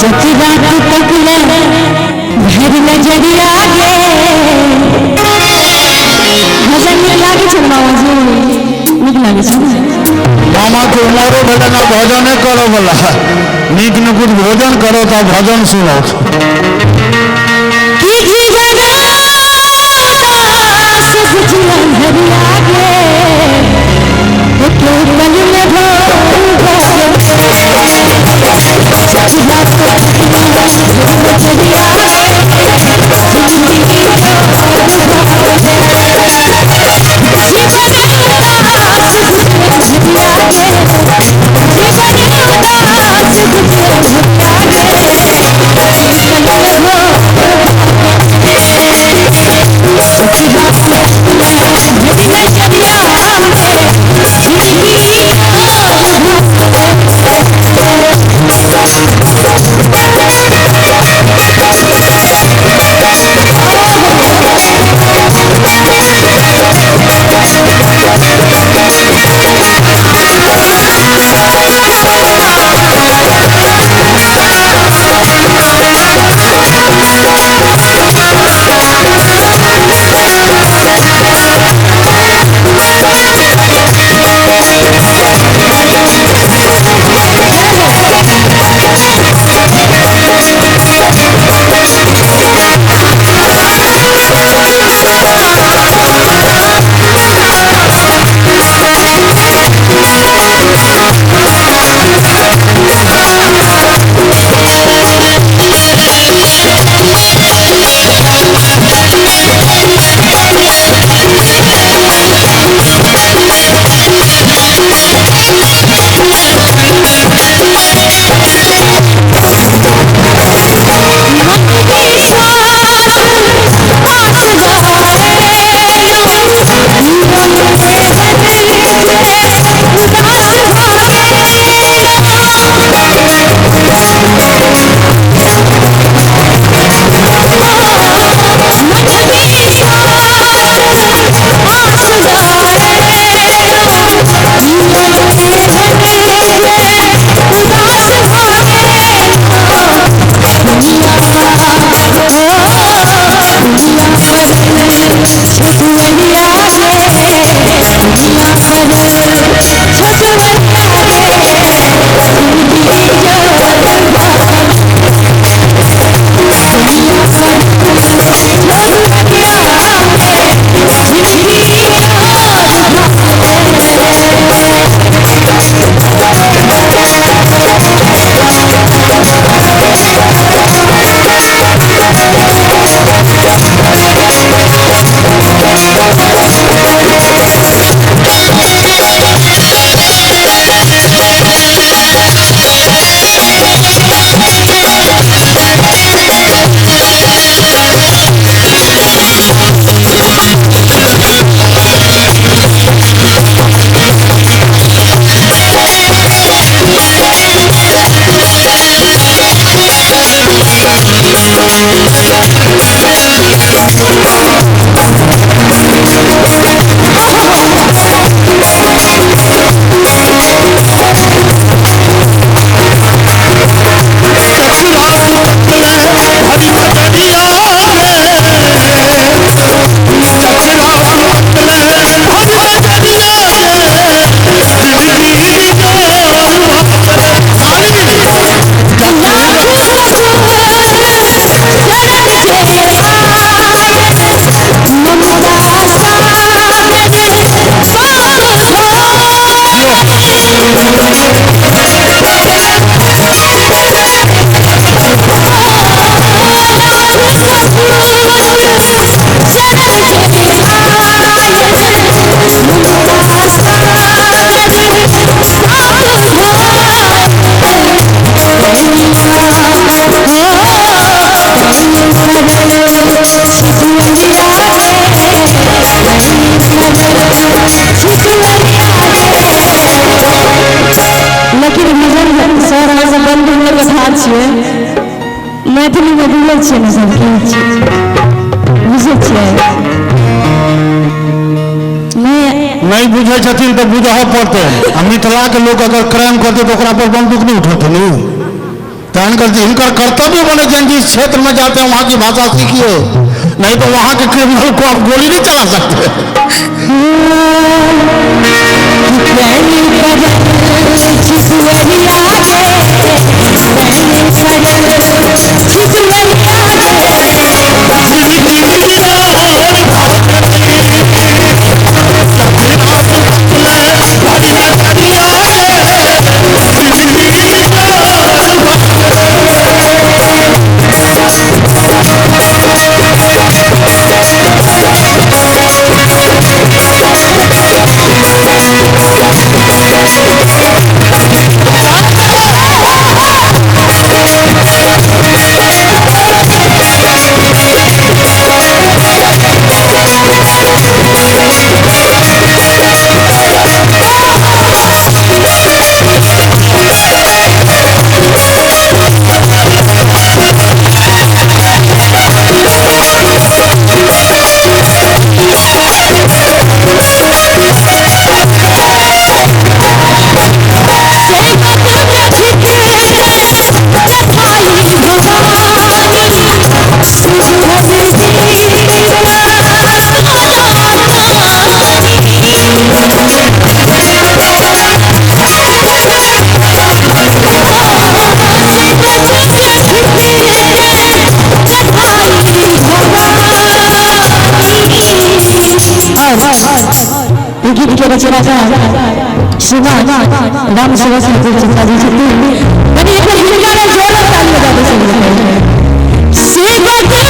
जति रात तक भर नजरिया गे भजन नीक लागे छै बाबाजी नीक लागे छै मामा के उमरो भेले ना भजन करो वाला नीक न कुछ भोजन करो तो भजन सुनो की जीवना सब जीवन भरिया गे तो मन में भो सच्ची बात को नजरिया मैथिली में बोलै छियै ने सब बुझे छियै नहीं बुझे छथिन तो बुझह पड़ते। मिथिला के लोग अगर क्राइम करते तो ओकरा पर बंदूक नहीं उठते इनका कर्तव्य बने जिस क्षेत्र में जाते हैं वहां की भाषा सीखिए, नहीं तो वहां के क्रिमिनल को आप गोली नहीं चला सकते। गीत के रचना श्रीमान राम सेवा सिंह चिंता जी छथि बनी एक हिलका रे जोर ताली बजा दे सेवा के